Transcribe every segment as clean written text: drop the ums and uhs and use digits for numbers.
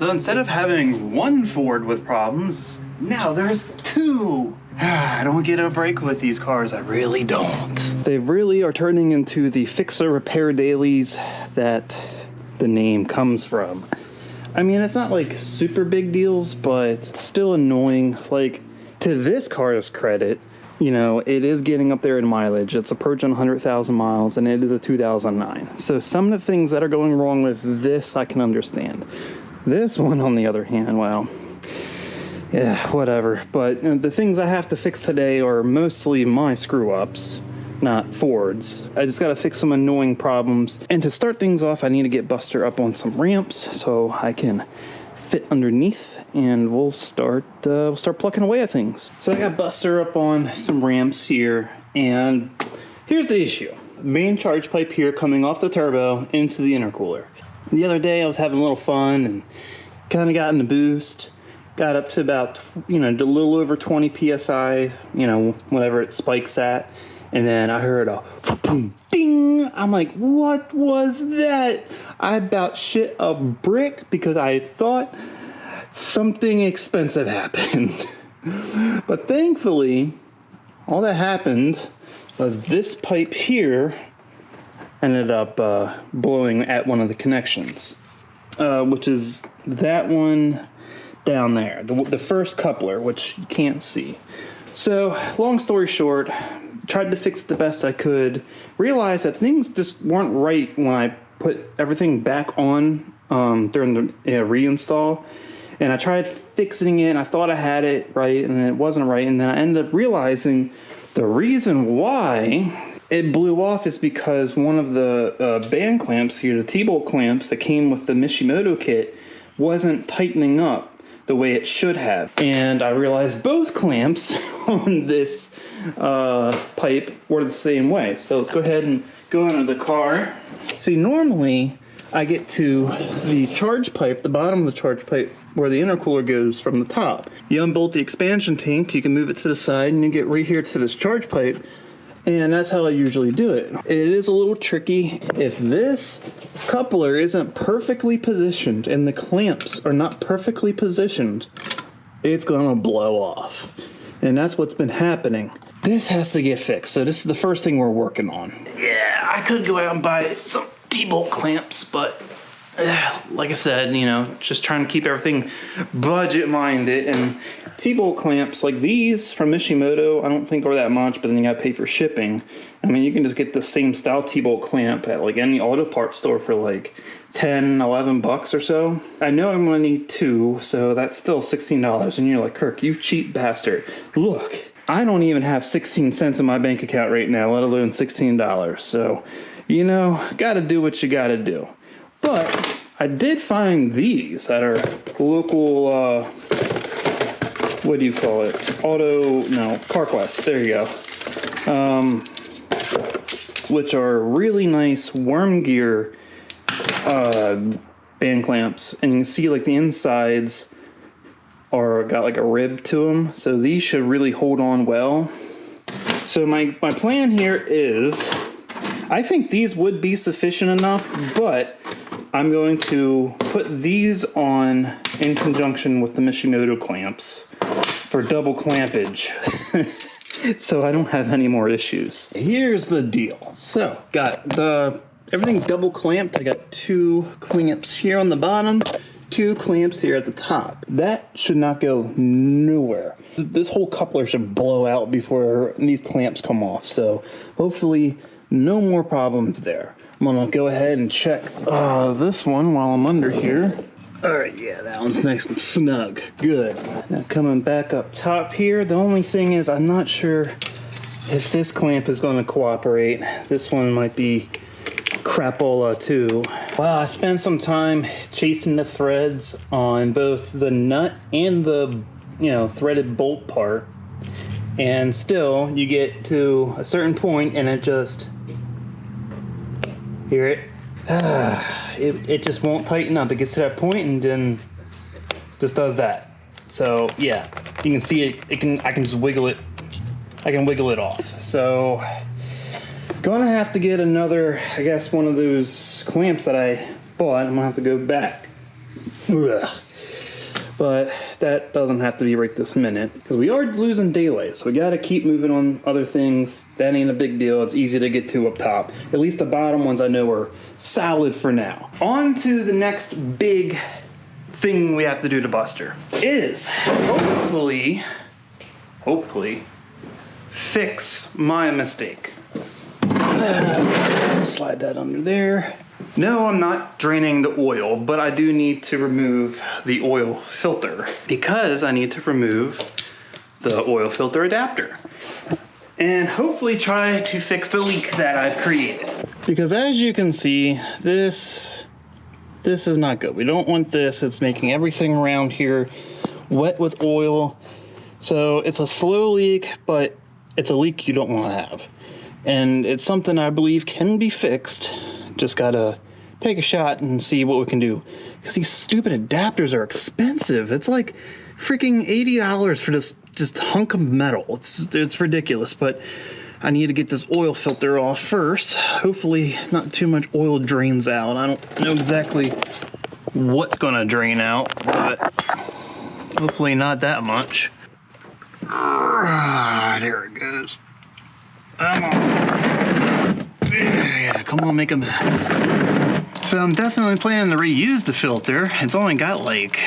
So instead of having one Ford with problems, now there's two. I don't get a break with these cars, I really don't. They really are turning into the fixer repair dailies that the name comes from. I mean, it's not like super big deals, but it's still annoying. Like, to this car's credit, you know, it is getting up there in mileage. It's approaching 100,000 miles, and it is a 2009. So some of the things that are going wrong with this, I can understand. This one, on the other hand, well, yeah, whatever. But the things I have to fix today are mostly my screw-ups, not Ford's. I just gotta fix some annoying problems. And to start things off, I need to get Buster up on some ramps so I can fit underneath, and we'll start plucking away at things. So I got Buster up on some ramps here, and here's the issue. Main charge pipe here coming off the turbo into the intercooler. The other day I was having a little fun and kind of got in the boost. Got up to about, you know, a little over 20 PSI, you know, whatever it spikes at. And then I heard a boom, ding. I'm like, what was that? I about shit a brick because I thought something expensive happened. But thankfully, all that happened was this pipe here ended up blowing at one of the connections, which is that one down there, the first coupler, which you can't see. So, long story short, tried to fix it the best I could, realized that things just weren't right when I put everything back on during the reinstall, and I tried fixing it, and I thought I had it right, and it wasn't right, and then I ended up realizing the reason why it blew off is because one of the band clamps here, the T-bolt clamps that came with the Mishimoto kit, wasn't tightening up the way it should have. And I realized both clamps on this pipe were the same way. So let's go ahead and go into the car. See, normally I get to the charge pipe, the bottom of the charge pipe, where the intercooler goes from the top. You unbolt the expansion tank, you can move it to the side, and you get right here to this charge pipe. And that's how I usually do it. It is a little tricky. If this coupler isn't perfectly positioned and the clamps are not perfectly positioned, it's gonna blow off. And that's what's been happening. This has to get fixed. So this is the first thing we're working on. Yeah, I could go out and buy some T-bolt clamps, but like I said, you know, just trying to keep everything budget-minded. And T-bolt clamps like these from Mishimoto, I don't think are that much, but then you gotta pay for shipping. I mean, you can just get the same style T-bolt clamp at like any auto parts store for like 10, 11 bucks or so. I know I'm gonna need two, so that's still $16. And you're like, Kirk, you cheap bastard. Look, I don't even have 16 cents in my bank account right now, let alone $16. So, you know, gotta do what you gotta do. But I did find these at our local, what do you call it? CarQuest, there you go. Which are really nice worm gear band clamps. And you can see like the insides are got like a rib to them. So these should really hold on well. So my plan here is, I think these would be sufficient enough, but I'm going to put these on in conjunction with the Mishimoto clamps for double clampage so I don't have any more issues. Here's the deal. So got everything double clamped. I got two clamps here on the bottom, two clamps here at the top. That should not go nowhere. This whole coupler should blow out before these clamps come off. So hopefully no more problems there. I'm gonna go ahead and check this one while I'm under here. All right, yeah, that one's nice and snug. Good. Now coming back up top here, the only thing is I'm not sure if this clamp is gonna cooperate. This one might be crapola too. Well, I spent some time chasing the threads on both the nut and the, you know, threaded bolt part. And still, you get to a certain point and it just, hear it? It just won't tighten up. It gets to that point and then just does that. So yeah, you can see it. I can just wiggle it. I can wiggle it off. So gonna have to get another, I guess, one of those clamps that I bought. I'm gonna have to go back. Ugh. But that doesn't have to be right this minute, because we are losing daylight, so we gotta keep moving on other things. That ain't a big deal. It's easy to get to up top. At least the bottom ones I know are solid for now. On to the next big thing we have to do to Buster is hopefully fix my mistake. Slide that under there. No, I'm not draining the oil, but I do need to remove the oil filter because I need to remove the oil filter adapter and hopefully try to fix the leak that I've created. Because as you can see, this is not good. We don't want this. It's making everything around here wet with oil. So it's a slow leak, but it's a leak you don't want to have. And it's something I believe can be fixed. Just gotta take a shot and see what we can do. Because these stupid adapters are expensive. It's like freaking $80 for this just hunk of metal. It's ridiculous, but I need to get this oil filter off first. Hopefully not too much oil drains out. I don't know exactly what's gonna drain out, but hopefully not that much. There it goes. Yeah, come on, make a mess. So I'm definitely planning to reuse the filter. It's only got like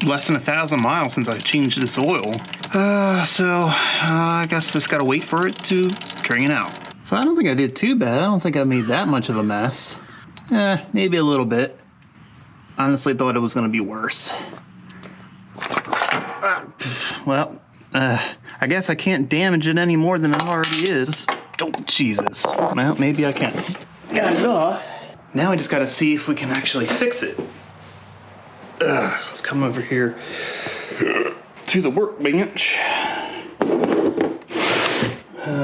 less than 1,000 miles since I changed this oil. I guess just gotta wait for it to drain out. So I don't think I did too bad. I don't think I made that much of a mess. Maybe a little bit. Honestly thought it was gonna be worse. I guess I can't damage it any more than it already is. Oh, Jesus. Well, maybe I can. Got it off. Now I just gotta see if we can actually fix it. So let's come over here to the workbench,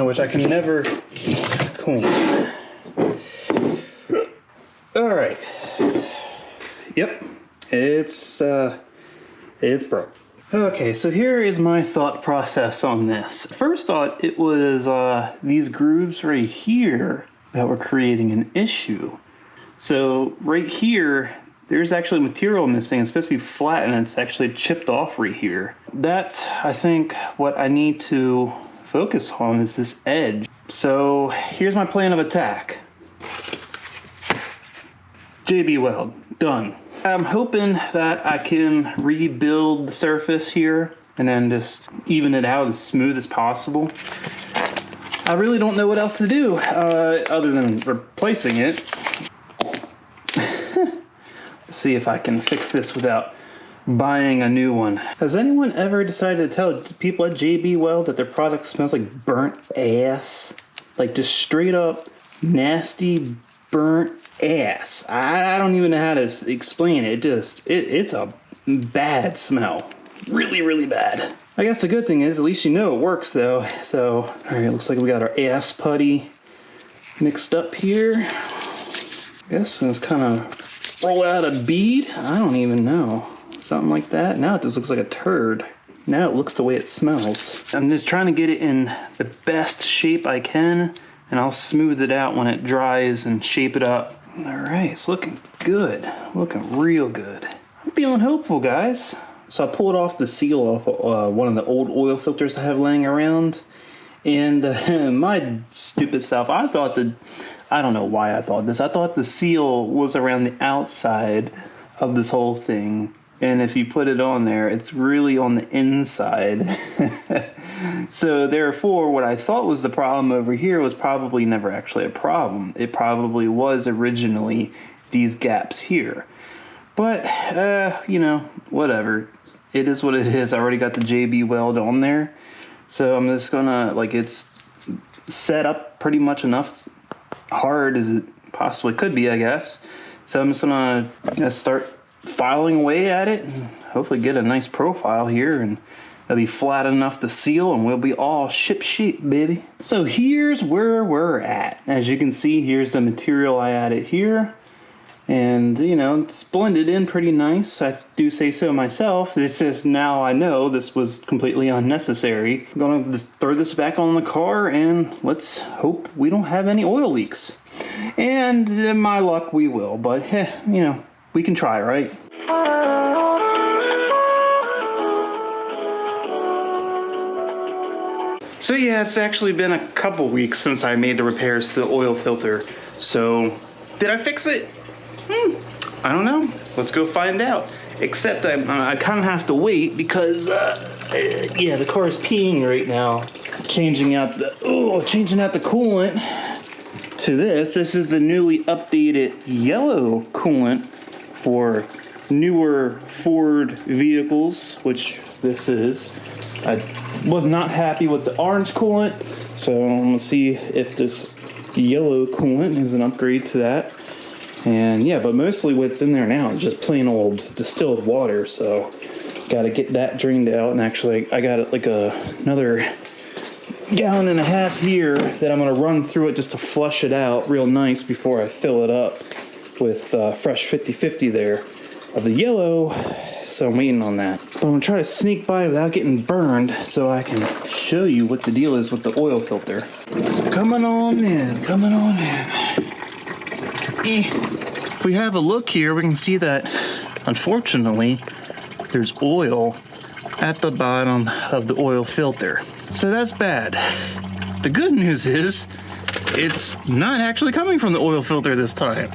which I can never keep clean. All right. Yep, it's broke. Okay, so here is my thought process on this. First thought it was these grooves right here that were creating an issue. So right here, there's actually material missing. It's supposed to be flat and it's actually chipped off right here. That's, I think, what I need to focus on is this edge. So here's my plan of attack. JB Weld, done. I'm hoping that I can rebuild the surface here and then just even it out as smooth as possible. I really don't know what else to do other than replacing it. See if I can fix this without buying a new one. Has anyone ever decided to tell people at JB Weld that their product smells like burnt ass? Like just straight up nasty burnt ass. I don't even know how to explain it. It's a bad smell. Really, really bad. I guess the good thing is at least you know it works though. So, all right, looks like we got our ass putty mixed up here. I guess it's kind of roll out a bead. I don't even know. Something like that. Now it just looks like a turd. Now it looks the way it smells. I'm just trying to get it in the best shape I can, and I'll smooth it out when it dries and shape it up. All right, it's looking good. Looking real good. I'm feeling hopeful, guys. So I pulled off the seal off one of the old oil filters I have laying around. And my stupid self, I don't know why I thought this. I thought the seal was around the outside of this whole thing. And if you put it on there, it's really on the inside. So therefore, what I thought was the problem over here was probably never actually a problem. It probably was originally these gaps here. But, you know, whatever. It is what it is. I already got the JB Weld on there. So I'm just gonna, like, it's set up pretty much enough hard as it possibly could be, I guess. So I'm just gonna start filing away at it and hopefully get a nice profile here, and it'll be flat enough to seal and we'll be all ship shape, baby. So here's where we're at. As you can see, here's the material I added here. And, you know, it's blended in pretty nice. I do say so myself. It's just now I know this was completely unnecessary. I'm gonna just throw this back on the car and let's hope we don't have any oil leaks. And in my luck, we will. But, you know, we can try, right? So yeah, it's actually been a couple weeks since I made the repairs to the oil filter. So, did I fix it? I don't know. Let's go find out. Except I kind of have to wait because, yeah, the car is peeing right now. Changing out the coolant to this. This is the newly updated yellow coolant for newer Ford vehicles, which this is. I was not happy with the orange coolant, so I'm gonna see if this yellow coolant is an upgrade to that. And yeah, but mostly what's in there now is just plain old distilled water, so gotta get that drained out. And actually I got like another gallon and a half here that I'm gonna run through it just to flush it out real nice before I fill it up with fresh 50/50 there of the yellow. So I'm waiting on that. But I'm gonna try to sneak by without getting burned so I can show you what the deal is with the oil filter. So coming on in. If we have a look here, we can see that unfortunately there's oil at the bottom of the oil filter. So that's bad. The good news is it's not actually coming from the oil filter this time,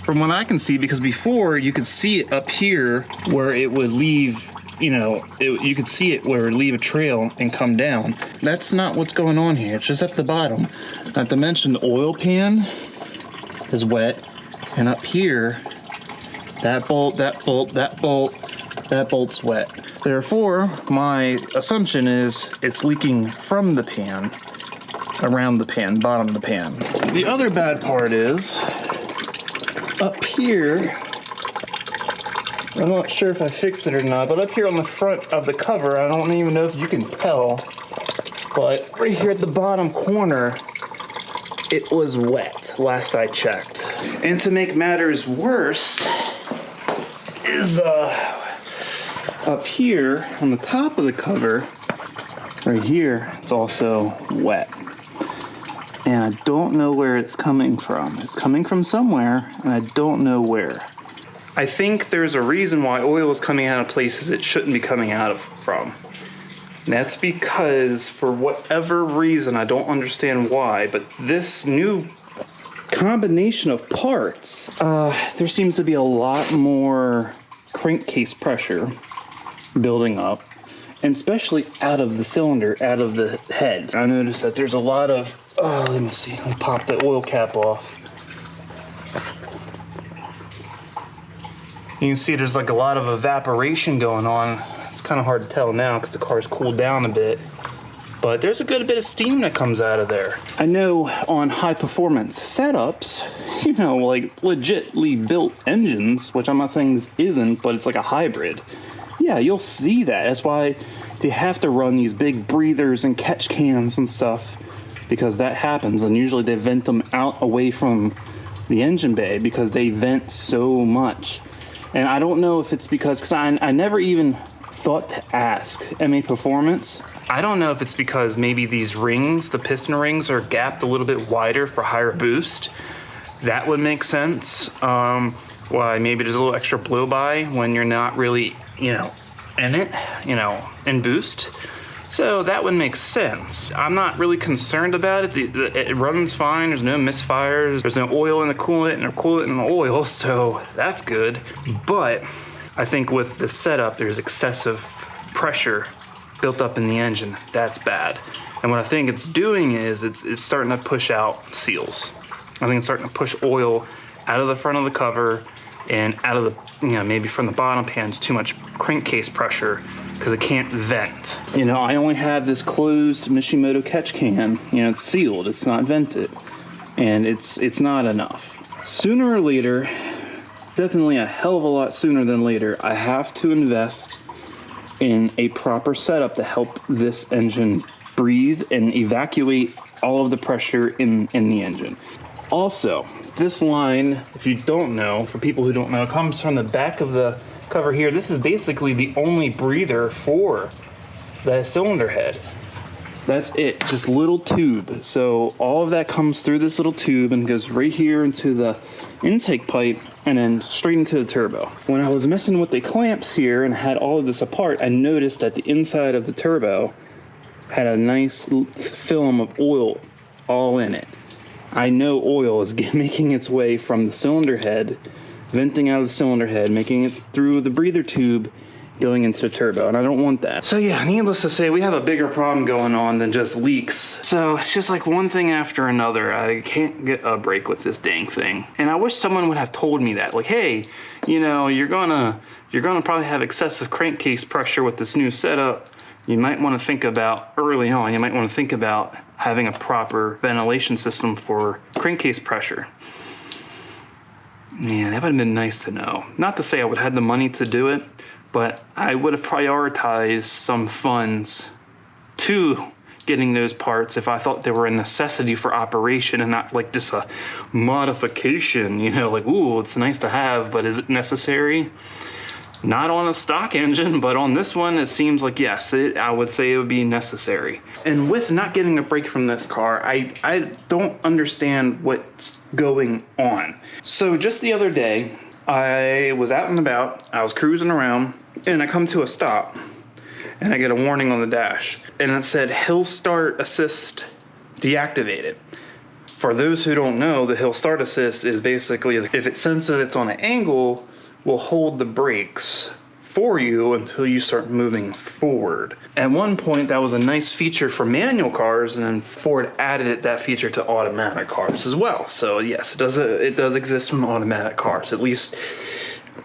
from what I can see, because before you could see it up here where it would leave, you could see it where it would leave a trail and come down. That's not what's going on here. It's just at the bottom. Not to mention the oil pan is wet, and up here, that bolt's wet. Therefore, my assumption is it's leaking from the pan, around the pan, bottom of the pan. The other bad part is, up here, I'm not sure if I fixed it or not, but up here on the front of the cover, I don't even know if you can tell, but right here at the bottom corner, it was wet last I checked. And to make matters worse is up here on the top of the cover, right here, it's also wet. And I don't know where it's coming from. It's coming from somewhere, and I don't know where. I think there's a reason why oil is coming out of places it shouldn't be coming out from. And that's because, for whatever reason, I don't understand why, but this new combination of parts, there seems to be a lot more crankcase pressure building up, and especially out of the cylinder, out of the heads. I noticed that there's a lot of, let me see, let me pop the oil cap off. You can see there's like a lot of evaporation going on. It's kind of hard to tell now because the car's cooled down a bit, but there's a good bit of steam that comes out of there. I know on high performance setups, like legitly built engines, which I'm not saying this isn't, but it's like a hybrid. Yeah, you'll see that. That's why they have to run these big breathers and catch cans and stuff, because that happens. And usually they vent them out away from the engine bay because they vent so much. And I don't know if it's because I never even thought to ask MAPerformance. I don't know if it's because maybe these rings, the piston rings, are gapped a little bit wider for higher boost. That would make sense. Why maybe there's a little extra blow by when you're not really, in it, in boost. So that would make sense. I'm not really concerned about it. It runs fine. There's no misfires. There's no oil in the coolant and no coolant in the oil, so that's good. But I think with the setup, there's excessive pressure built up in the engine. That's bad. And what I think it's doing is it's starting to push out seals. I think it's starting to push oil out of the front of the cover and out of the, maybe from the bottom pan. It's too much crankcase pressure because it can't vent. I only have this closed Mishimoto catch can. It's sealed, it's not vented, and it's not enough. Sooner or later, definitely a hell of a lot sooner than later, I have to invest in a proper setup to help this engine breathe and evacuate all of the pressure in the engine. Also, this line, if you don't know, for people who don't know, comes from the back of the cover here. This is basically the only breather for the cylinder head. That's it, this little tube. So all of that comes through this little tube and goes right here into the intake pipe and then straight into the turbo. When I was messing with the clamps here and had all of this apart, I noticed that the inside of the turbo had a nice film of oil all in it. I know oil is making its way from the cylinder head, venting out of the cylinder head, making it through the breather tube, going into the turbo, and I don't want that. So yeah, needless to say, we have a bigger problem going on than just leaks. So it's just like one thing after another. I can't get a break with this dang thing. And I wish someone would have told me that. Like, hey, you know, you're gonna probably have excessive crankcase pressure with this new setup. You might want to think about early on, you might want to think about having a proper ventilation system for crankcase pressure. Yeah, that would have been nice to know. Not to say I would have had the money to do it, but I would have prioritized some funds to getting those parts if I thought they were a necessity for operation and not like just a modification, you know, like, ooh, it's nice to have, but is it necessary? Not on a stock engine, but on this one, it seems like, yes, I would say it would be necessary. And with not getting a break from this car, I don't understand what's going on. So just the other day, I was out and about, I was cruising around, and I come to a stop, and I get a warning on the dash, and it said Hill Start Assist deactivated. For those who don't know, the Hill Start Assist is basically, if it senses it's on an angle, will hold the brakes for you until you start moving forward. At one point, that was a nice feature for manual cars, and then Ford added that feature to automatic cars as well. So yes, it does exist in automatic cars. At least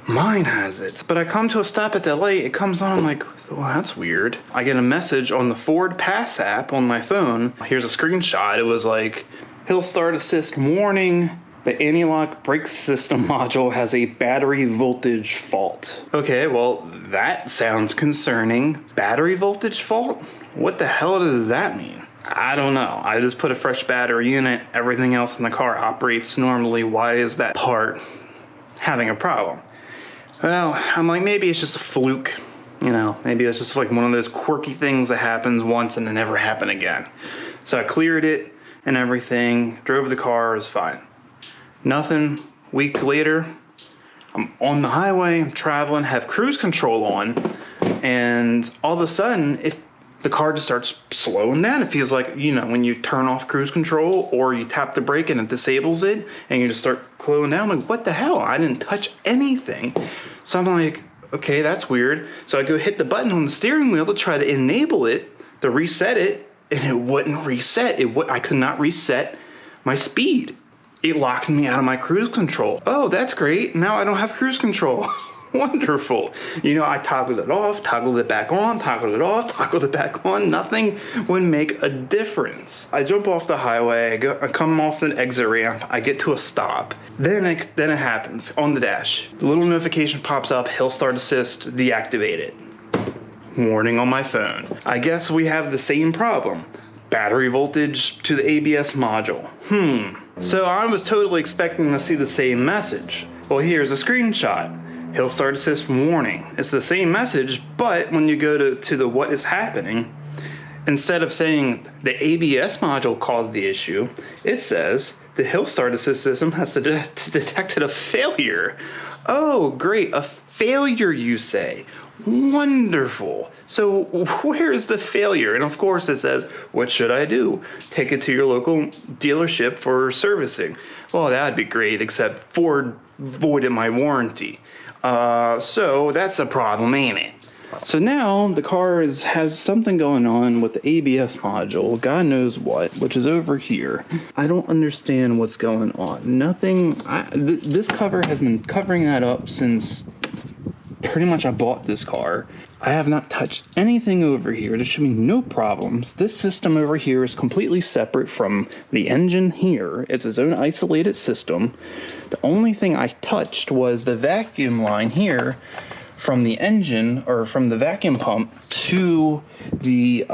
mine has it. But I come to a stop at the light, it comes on, I'm like, well, that's weird. I get a message on the Ford Pass app on my phone. Here's a screenshot. It was like, Hill Start Assist warning. The anti-lock brake system module has a battery voltage fault. Okay, well, that sounds concerning. Battery voltage fault? What the hell does that mean? I don't know. I just put a fresh battery in it. Everything else in the car operates normally. Why is that part having a problem? Well, I'm like, maybe it's just a fluke. You know, maybe it's just like one of those quirky things that happens once and then never happen again. So I cleared it and everything, drove the car, it was fine. Nothing. Week later, I'm on the highway, I'm traveling, have cruise control on, and all of a sudden, if the car just starts slowing down, it feels like, you know, when you turn off cruise control or you tap the brake and it disables it, and you just start slowing down. I'm like, what the hell? I didn't touch anything. So I'm like, okay, that's weird. So I go hit the button on the steering wheel to try to enable it, to reset it, and it wouldn't reset. I could not reset my speed. It locked me out of my cruise control. Oh, that's great. Now I don't have cruise control. Wonderful. You know, I toggled it off, toggled it back on, toggled it off, toggled it back on. Nothing would make a difference. I jump off the highway, I come off an exit ramp, I get to a stop. Then it happens on the dash. The little notification pops up, Hill Start Assist deactivated. Warning on my phone. I guess we have the same problem. Battery voltage to the ABS module. So I was totally expecting to see the same message. Well, here's a screenshot. Hill Start Assist warning. It's the same message, but when you go to the what is happening, instead of saying the ABS module caused the issue, it says the Hill Start Assist system has detected a failure. Oh, great. A failure, you say. Wonderful. So where's the failure? And of course it says, what should I do? Take it to your local dealership for servicing. Well, that'd be great, except Ford voided my warranty. So that's a problem, ain't it? So now the car has something going on with the ABS module, God knows what, which is over here. I don't understand what's going on. Nothing, this cover has been covering that up since pretty much I bought this car. I have not touched anything over here. There should be no problems. This system over here is completely separate from the engine here. It's its own isolated system. The only thing I touched was the vacuum line here from the engine, or from the vacuum pump to the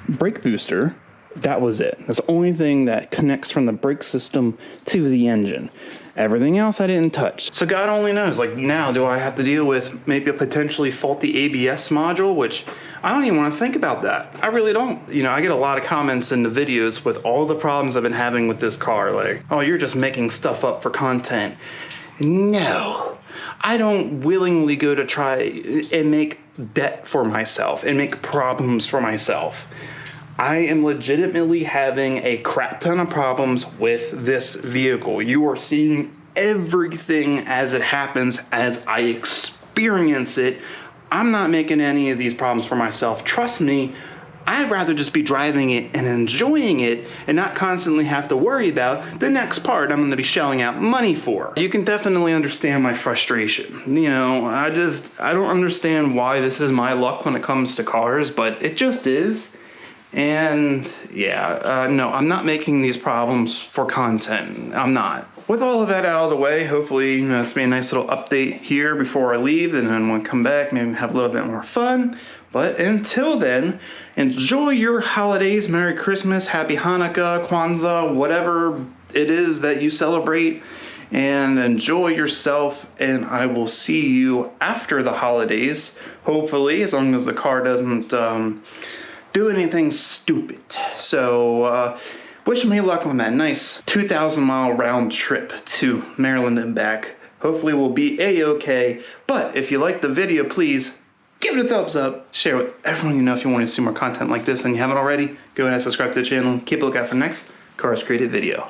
brake booster. That was it. That's the only thing that connects from the brake system to the engine. Everything else I didn't touch. So God only knows, like, now do I have to deal with maybe a potentially faulty ABS module, which I don't even want to think about that. I really don't. You know, I get a lot of comments in the videos with all the problems I've been having with this car, like, oh, you're just making stuff up for content. No, I don't willingly go to try and make debt for myself and make problems for myself. I am legitimately having a crap ton of problems with this vehicle. You are seeing everything as it happens, as I experience it. I'm not making any of these problems for myself. Trust me, I'd rather just be driving it and enjoying it and not constantly have to worry about the next part I'm going to be shelling out money for. You can definitely understand my frustration. You know, I don't understand why this is my luck when it comes to cars, but it just is. And yeah, no, I'm not making these problems for content. I'm not. With all of that out of the way, hopefully this will be a nice little update here before I leave, and then when I come back, maybe have a little bit more fun. But until then, enjoy your holidays. Merry Christmas, Happy Hanukkah, Kwanzaa, whatever it is that you celebrate, and enjoy yourself. And I will see you after the holidays, hopefully, as long as the car doesn't do anything stupid. So wish me luck on that nice 2,000-mile round trip to Maryland and back. Hopefully we'll be a-okay. But if you like the video, please give it a thumbs up. Share with everyone you know if you want to see more content like this and you haven't already. Go ahead and subscribe to the channel. Keep a lookout for the next Karz Kreated video.